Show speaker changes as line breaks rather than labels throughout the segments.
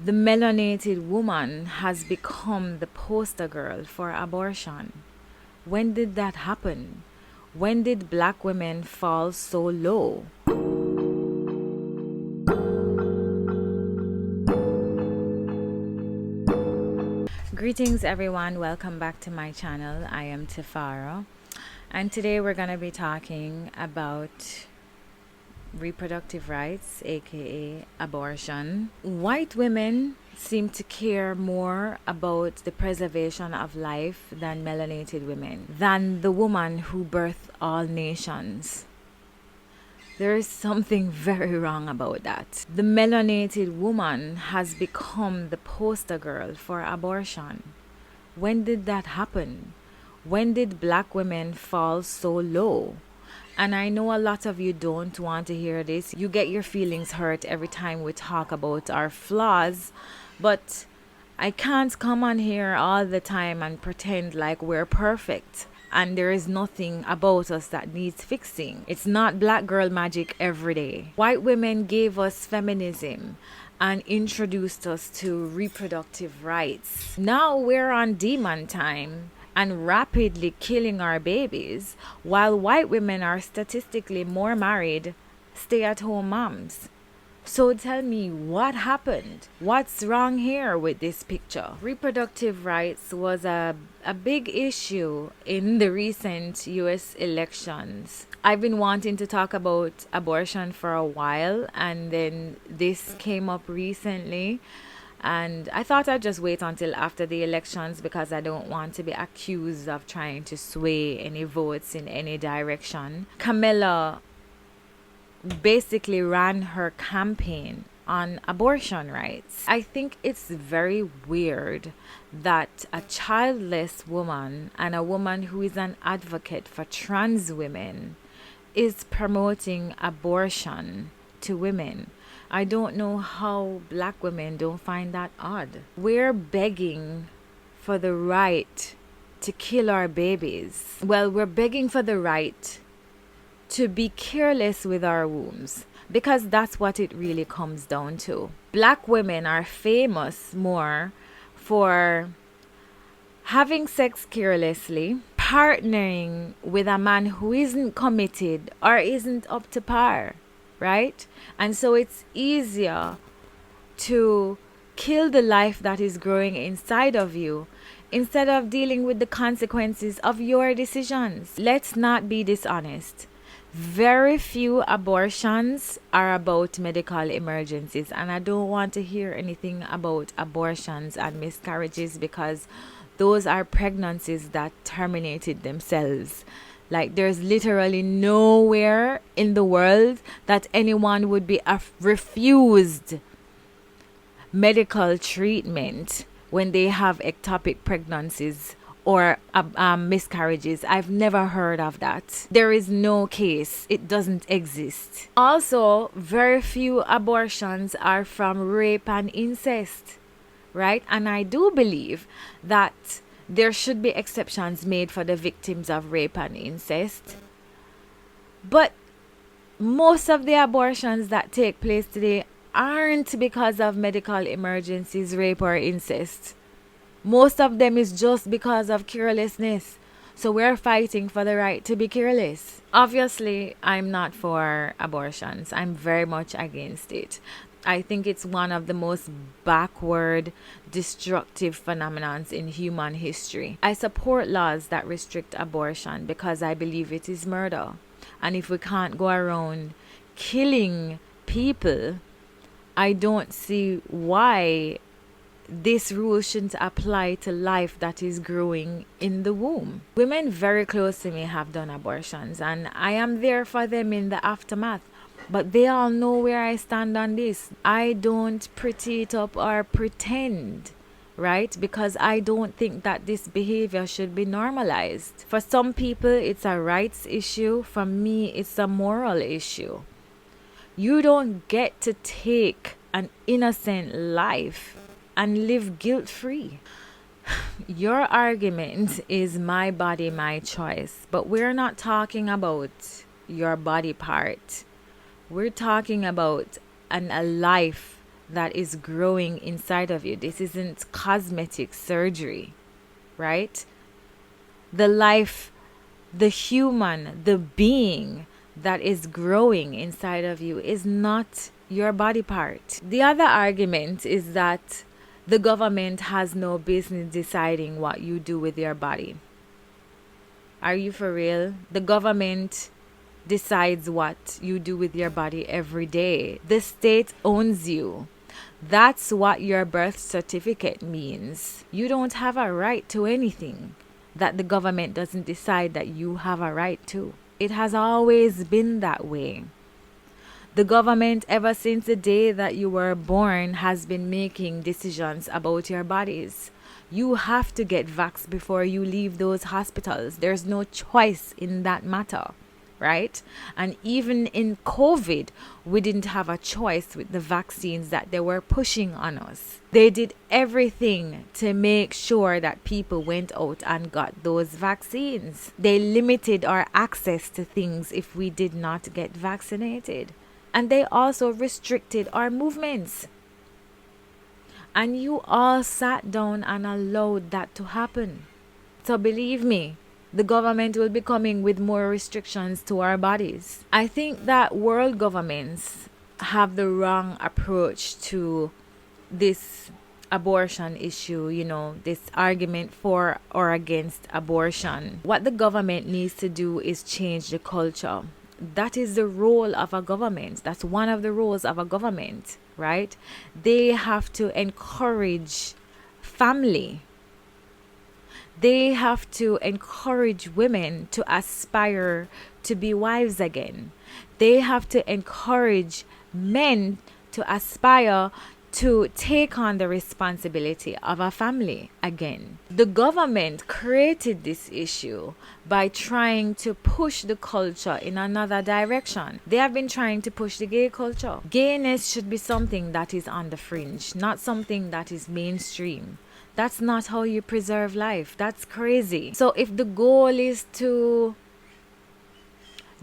The melanated woman has become the poster girl for abortion. When did that happen? When did black women fall so low? Greetings everyone, welcome back to my channel. I am Tifara, and today we're going to be talking about reproductive rights, aka abortion. White women seem to care more about the preservation of life than melanated women, than the woman who birthed all nations. There is something very wrong about that. The melanated woman has become the poster girl for abortion. When did that happen? When did black women fall so low? And I know a lot of you don't want to hear this. You get your feelings hurt every time we talk about our flaws, but I can't come on here all the time and pretend like we're perfect and there is nothing about us that needs fixing. It's not black girl magic every day. White women gave us feminism and introduced us to reproductive rights. Now we're on demon time and rapidly killing our babies, while white women are statistically more married, stay-at-home moms. So tell me, what happened? What's wrong here with this picture? Reproductive rights was a big issue in the recent US elections. I've been wanting to talk about abortion for a while, and then this came up recently. And I thought I'd just wait until after the elections because I don't want to be accused of trying to sway any votes in any direction. Camilla basically ran her campaign on abortion rights. I think it's very weird that a childless woman and a woman who is an advocate for trans women is promoting abortion to women. I don't know how black women don't find that odd. We're begging for the right to kill our babies. Well, we're begging for the right to be careless with our wombs, because that's what it really comes down to. Black women are famous more for having sex carelessly, partnering with a man who isn't committed or isn't up to par, right? And so it's easier to kill the life that is growing inside of you instead of dealing with the consequences of your decisions. Let's not be dishonest. Very few abortions are about medical emergencies, and I don't want to hear anything about abortions and miscarriages because those are pregnancies that terminated themselves. Like, there's literally nowhere in the world that anyone would be refused medical treatment when they have ectopic pregnancies or miscarriages. I've never heard of that. There is no case. It doesn't exist. Also, very few abortions are from rape and incest, right? And I do believe that there should be exceptions made for the victims of rape and incest. But most of the abortions that take place today aren't because of medical emergencies, rape, or incest. Most of them is just because of carelessness. So we're fighting for the right to be careless. Obviously, I'm not for abortions. I'm very much against it. I think it's one of the most backward, destructive phenomenons in human history. I support laws that restrict abortion because I believe it is murder. And if we can't go around killing people, I don't see why this rule shouldn't apply to life that is growing in the womb. Women very close to me have done abortions, and I am there for them in the aftermath. But they all know where I stand on this. I don't pretty it up or pretend, right? Because I don't think that this behavior should be normalized. For some people, it's a rights issue. For me, it's a moral issue. You don't get to take an innocent life and live guilt-free. Your argument is my body, my choice. But we're not talking about your body part. We're talking about a life that is growing inside of you. This isn't cosmetic surgery, right? The life, the human, the being that is growing inside of you is not your body part. The other argument is that the government has no business deciding what you do with your body. Are you for real? The government decides what you do with your body every day. The state owns you. That's what your birth certificate means. You don't have a right to anything that the government doesn't decide that you have a right to. It has always been that way. The government, ever since the day that you were born, has been making decisions about your bodies. You have to get vaxxed before you leave those hospitals. There's no choice in that matter, right? And even in COVID, we didn't have a choice with the vaccines that they were pushing on us. They did everything to make sure that people went out and got those vaccines. They limited our access to things if we did not get vaccinated. And they also restricted our movements. And you all sat down and allowed that to happen. So believe me, the government will be coming with more restrictions to our bodies. I think that world governments have the wrong approach to this abortion issue, this argument for or against abortion. What the government needs to do is change the culture. That is the role of a government. That's one of the roles of a government, right? They have to encourage family. They have to encourage women to aspire to be wives again. They have to encourage men to aspire to take on the responsibility of a family again. The government created this issue by trying to push the culture in another direction. They have been trying to push the gay culture. Gayness should be something that is on the fringe, not something that is mainstream. That's not how you preserve life. That's crazy. So if the goal is to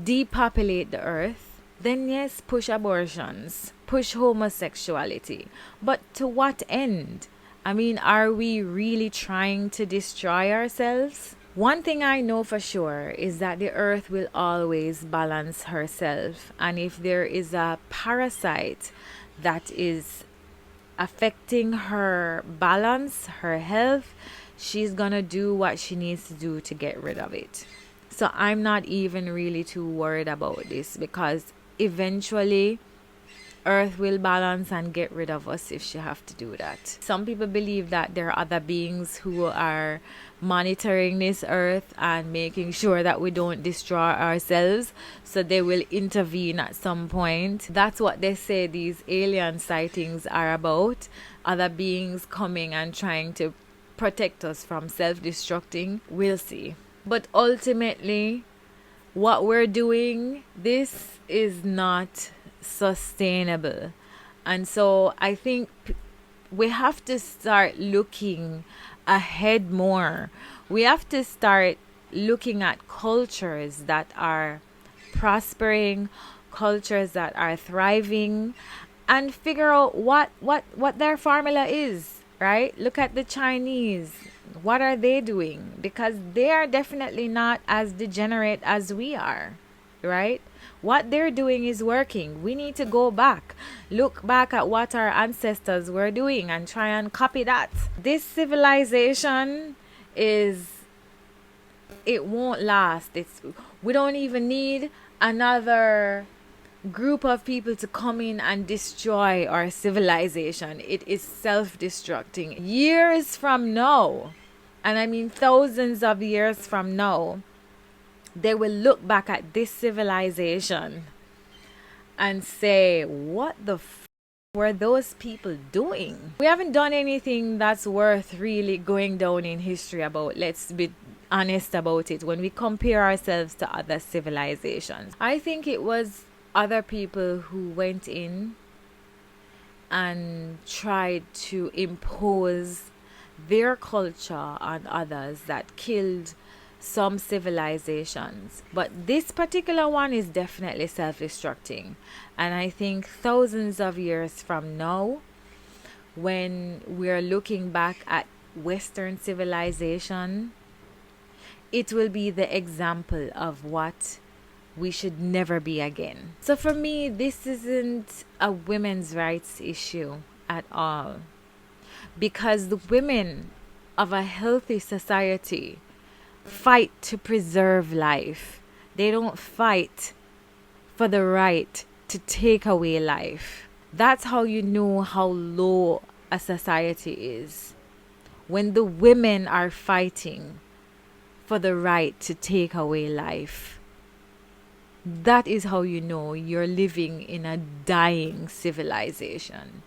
depopulate the earth, then yes, push abortions, push homosexuality. But to what end? I mean, are we really trying to destroy ourselves? One thing I know for sure is that the earth will always balance herself. And if there is a parasite that is affecting her balance, her health, she's gonna do what she needs to do to get rid of it. So I'm not even really too worried about this, because eventually earth will balance and get rid of us if she have to do that. Some people believe that there are other beings who are monitoring this earth and making sure that we don't destroy ourselves, so they will intervene at some point. That's what they say these alien sightings are about. Other beings coming and trying to protect us from self-destructing. We'll see. But ultimately, what we're doing, this is not sustainable. And so I think we have to start looking ahead more. We have to start looking at cultures that are prospering, cultures that are thriving, and figure out what their formula is, right? Look at the Chinese. What are they doing? Because they are definitely not as degenerate as we are, right? What they're doing is working. We need to go back, look back at what our ancestors were doing and try and copy that. This civilization it won't last. We don't even need another group of people to come in and destroy our civilization. It is self-destructing. Years from now, and I mean thousands of years from now, they will look back at this civilization and say, what the were those people doing? We haven't done anything that's worth really going down in history about. Let's be honest about it. When we compare ourselves to other civilizations, I think it was other people who went in and tried to impose their culture on others that killed some civilizations. But this particular one is definitely self-destructing. And I think thousands of years from now, when we're looking back at Western civilization, it will be the example of what we should never be again. So for me, this isn't a women's rights issue at all, because the women of a healthy society fight to preserve life. They don't fight for the right to take away life. That's how you know how low a society is. When the women are fighting for the right to take away life. That is how you know you're living in a dying civilization.